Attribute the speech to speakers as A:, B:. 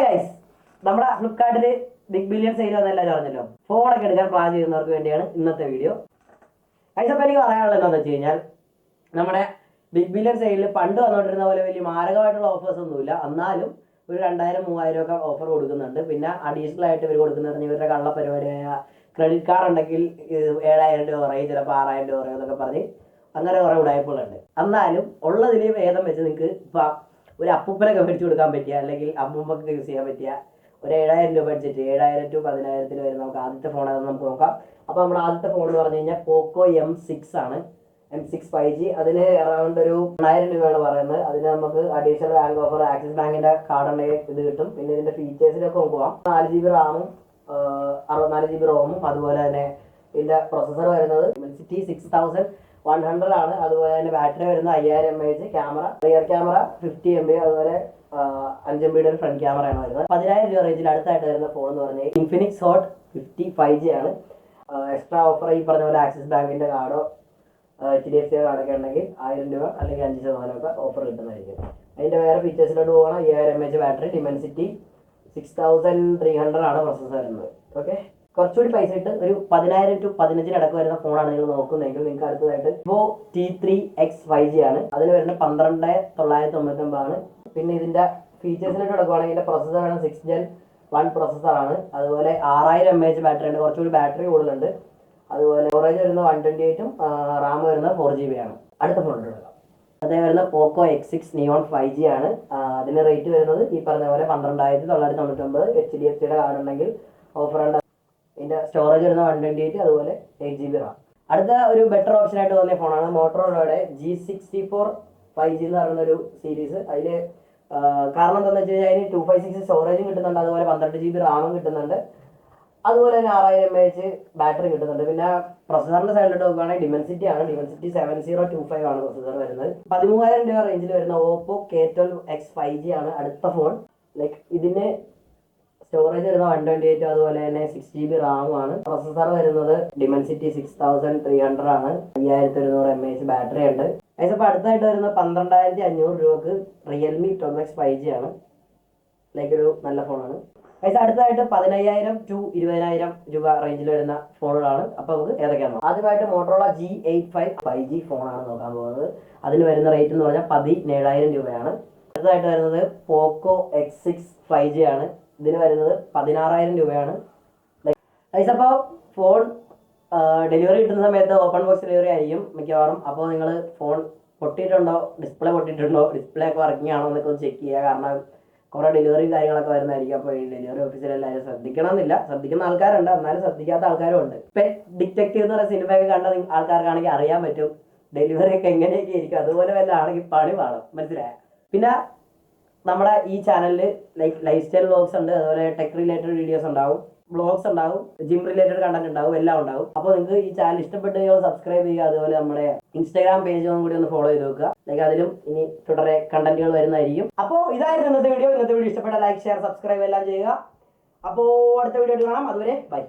A: Guys, നമ്മുടെ ഫ്ലിപ്കാർട്ടിൽ big billion sale വന്നെല്ലാവരും അറിഞ്ഞല്ലോ. ഫോണൊക്കെ എടുക്കാൻ പ്ലാൻ ചെയ്യുന്നവർക്ക് വേണ്ടിയാണ് ഇന്നത്തെ വീഡിയോ. ഗൈസ്, അപ്പോൾ എനിക്ക് പറയാനുള്ളത് എന്താണെന്ന് വെച്ച് കഴിഞ്ഞാൽ, നമ്മുടെ ബിഗ് ബില്യൺ സെയിലിൽ പണ്ട് വന്നുകൊണ്ടിരുന്ന പോലെ വലിയ മാരകമായിട്ടുള്ള ഓഫേഴ്സ് ഒന്നുമില്ല. എന്നാലും ഒരു 2000-3000 ഒക്കെ ഓഫർ കൊടുക്കുന്നുണ്ട്. പിന്നെ അഡീഷണൽ ആയിട്ട് ഇവർ കൊടുക്കുന്നത് ഇവരുടെ കള്ള പരിപാടിയായ ക്രെഡിറ്റ് കാർഡ് ഉണ്ടെങ്കിൽ 7000 രൂപ കുറയും, ചിലപ്പോൾ 6000 രൂപ കുറയും എന്നൊക്കെ പറഞ്ഞ് അങ്ങനെ കുറേ ഉടായ്പകളുണ്ട്. എന്നാലും ഉള്ളതിൽ ഭേദം വെച്ച് നിങ്ങൾക്ക് ഇപ്പം ഒരു അപ്പൂപ്പനൊക്കെ മേടിച്ചു കൊടുക്കാൻ പറ്റിയ, അല്ലെങ്കിൽ അമ്മൂമ്മക്ക് യൂസ് ചെയ്യാൻ പറ്റിയ ഒരു 7000 രൂപ ബഡ്ജറ്റ്, 7000 to 10000 വരെ നമുക്ക് ആദ്യത്തെ ഫോൺ അതൊന്ന് നമുക്ക് നോക്കാം. അപ്പോൾ നമ്മുടെ ആദ്യത്തെ ഫോൺ എന്ന് പറഞ്ഞു കഴിഞ്ഞാൽ പോക്കോ M6 ആണ്. M6 5G. അതിന് അറൗണ്ട് ഒരു 1000 രൂപയാണ് പറയുന്നത്. അതിന് നമുക്ക് അഡീഷണൽ ബാങ്ക് ഓഫർ, ആക്സിസ് ബാങ്കിന്റെ കാർഡ് ഉണ്ടെങ്കിൽ ഇത് കിട്ടും. പിന്നെ ഇതിന്റെ ഫീച്ചേഴ്സിലൊക്കെ നോക്കാം. 4GB റാമും 64GB റോമും, അതുപോലെ തന്നെ ഇതിന്റെ പ്രൊസസർ വരുന്നത് Dimensity 6100 ആണ്. അതുപോലെ തന്നെ ബാറ്ററി വരുന്നത് 5000 mAh, camera rear camera 50 MB, അതുപോലെ 5 MB ഒരു ഫ്രണ്ട് ക്യാമറയാണ് വരുന്നത്. 10000 രൂപ റേഞ്ചിൽ അടുത്തായിട്ട് വരുന്ന ഫോൺ എന്ന് പറഞ്ഞാൽ ഇൻഫിനിക്സ് ഹോട്ട് 50 5G ആണ്. എക്സ്ട്രാ ഓഫർ ഈ പറഞ്ഞ പോലെ ആക്സിസ് ബാങ്കിന്റെ കാർഡോ HDFC കാർഡൊക്കെ ഉണ്ടെങ്കിൽ 1000 രൂപ അല്ലെങ്കിൽ 5% ഒക്കെ ഓഫർ കിട്ടുന്നതായിരിക്കും. അതിന്റെ വേറെ ഫീച്ചേഴ്സിലോട്ട് പോകണം. 5000 mAh ബാറ്ററി, Dimensity 6300 ആണ് പ്രൊസസർ വരുന്നത്. ഓക്കെ, കുറച്ചുകൂടി പൈസ ഇട്ട് ഒരു 10000 to 15,000 ഇടക്ക് വരുന്ന ഫോണാണ് നിങ്ങൾ നോക്കുന്നതെങ്കിൽ നിങ്ങൾക്ക് അടുത്തതായിട്ട് ഇപ്പോ T3X 5G ആണ്. അതിന് വരുന്ന 12999 ആണ്. പിന്നെ ഇതിന്റെ ഫീച്ചേഴ്സിലോട്ട് എടുക്കുകയാണെങ്കിൽ ഇതിന്റെ പ്രൊസസർ ആണ് 6 Gen 1 പ്രൊസസർ ആണ്. അതുപോലെ 6000 mAh ബാറ്ററി ഉണ്ട്, കുറച്ചുകൂടി ബാറ്ററി കൂടുതലുണ്ട്. അതുപോലെ സ്റ്റോറേജ് വരുന്ന 128ഉം റാം വരുന്നത് 4GB ആണ്. അടുത്ത ഫോൺ എടുക്കാം. അതേ വരുന്ന പോക്കോ X6 Neon 5G ആണ്. അതിന് റേറ്റ് വരുന്നത് ഈ പറഞ്ഞ പോലെ 12999. HDFCയുടെ കാർഡ് ഉണ്ടെങ്കിൽ ഓഫർ ഉണ്ട്. ഇതിന്റെ സ്റ്റോറേജ് വരുന്ന 128, അതുപോലെ 8GB റാം. അടുത്ത ഒരു ബെറ്റർ ഓപ്ഷൻ ആയിട്ട് തോന്നിയ ഫോണാണ് മോട്ടോറോളയുടെ G64 5G എന്ന് പറയുന്ന ഒരു സീരീസ്. അതിൽ കാരണം എന്താണെന്ന് വെച്ച് കഴിഞ്ഞാൽ അതിന് 256 സ്റ്റോറേജും കിട്ടുന്നുണ്ട്, അതുപോലെ 12GB റാമും കിട്ടുന്നുണ്ട്, അതുപോലെ തന്നെ 6000 mAh ബാറ്ററി കിട്ടുന്നുണ്ട്. പിന്നെ പ്രൊസസറിന്റെ സൈഡിലോട്ട് നോക്കുകയാണെങ്കിൽ Dimensity ആണ്. Dimensity 7025 ആണ് പ്രൊസസർ വരുന്നത്. 13000 രൂപ റേഞ്ചിൽ വരുന്ന ഓപ്പോ K12X 5G ആണ് അടുത്ത ഫോൺ. ലൈക്ക് ഇതിന് സ്റ്റോറേജ് വരുന്ന 128, അതുപോലെ തന്നെ 6GB റാമും ആണ്. പ്രൊസസർ വരുന്നത് Dimensity 6300 ആണ്. 5100 mAh ബാറ്ററി ഉണ്ട്. അതിപ്പോൾ അടുത്തായിട്ട് വരുന്ന 12500 രൂപക്ക് റിയൽമി 12X 5G ആണ്. ലൈക്ക് ഒരു നല്ല ഫോണാണ്. അടുത്തതായിട്ട് 15000 to 20000 രൂപ റേഞ്ചിൽ വരുന്ന ഫോണുകളാണ്. അപ്പോൾ നമുക്ക് ഏതൊക്കെയാണ്? ആദ്യമായിട്ട് മോട്ടോറോള G85 5G ഫോണാണ് നോക്കാൻ പോകുന്നത്. അതിന് വരുന്ന റേറ്റ് എന്ന് പറഞ്ഞാൽ 17000 രൂപയാണ്. അടുത്തതായിട്ട് വരുന്നത് പോക്കോ X6 5G ആണ്. ഇതിന് വരുന്നത് 16000 രൂപയാണ്. അപ്പോൾ ഫോൺ ഡെലിവറി കിട്ടുന്ന സമയത്ത് ഓപ്പൺ ബോക്സ് ഡെലിവറി ആയിരിക്കും മിക്കവാറും. അപ്പോൾ നിങ്ങൾ ഫോൺ പൊട്ടിയിട്ടുണ്ടോ, ഡിസ്പ്ലേ പൊട്ടിയിട്ടുണ്ടോ, ഡിസ്പ്ലേ ഒക്കെ വർക്കിംഗ് ആണോ എന്നൊക്കെ ഒന്ന് ചെക്ക് ചെയ്യുക. കാരണം കുറേ ഡെലിവറി കാര്യങ്ങളൊക്കെ വരുന്നതായിരിക്കും. അപ്പോൾ ഈ ഡെലിവറി ഓഫീസിൽ എല്ലാവരും ശ്രദ്ധിക്കണമെന്നില്ല. ശ്രദ്ധിക്കുന്ന ആൾക്കാരുണ്ട്, എന്നാലും ശ്രദ്ധിക്കാത്ത ആൾക്കാരും ഉണ്ട്. പെറ്റ് ഡിറ്റക്റ്റീവ് എന്ന് പറയുന്ന സിനിമയൊക്കെ കണ്ട ആൾക്കാർക്കാണെങ്കിൽ അറിയാൻ പറ്റും ഡെലിവറി ഒക്കെ എങ്ങനെയൊക്കെ ആയിരിക്കും. അതുപോലെ വല്ല ആണെങ്കിൽ പണി പാടും, മനസ്സിലായ. പിന്നെ നമ്മുടെ ഈ ചാനലിൽ ലൈഫ് സ്റ്റൈൽ വ്ലോഗ്സ് ഉണ്ട്, അതുപോലെ ടെക് റിലേറ്റഡ് വീഡിയോസ് ഉണ്ടാവും, വ്ലോഗ്സ് ഉണ്ടാവും, ജിം റിലേറ്റഡ് കണ്ടന്റ് ഉണ്ടാവും, എല്ലാം ഉണ്ടാവും. അപ്പോൾ നിങ്ങൾക്ക് ഈ ചാനൽ ഇഷ്ടപ്പെട്ട് സബ്സ്ക്രൈബ് ചെയ്യുക. അതുപോലെ നമ്മുടെ ഇൻസ്റ്റാഗ്രാം പേജും കൂടി ഒന്ന് ഫോളോ ചെയ്ത് നോക്കുക. അതിലും ഇനി തുടരെ കണ്ടന്റുകൾ വരുന്നതായിരിക്കും. അപ്പോൾ ഇതായിരുന്നു ഇന്നത്തെ വീഡിയോ. ഇന്നത്തെ വീഡിയോ ഇഷ്ടപ്പെട്ട ലൈക്ക്, ഷെയർ, സബ്സ്ക്രൈബ് എല്ലാം ചെയ്യുക. അപ്പോൾ അടുത്ത വീഡിയോ കാണാം. അതുവരെ ബൈ.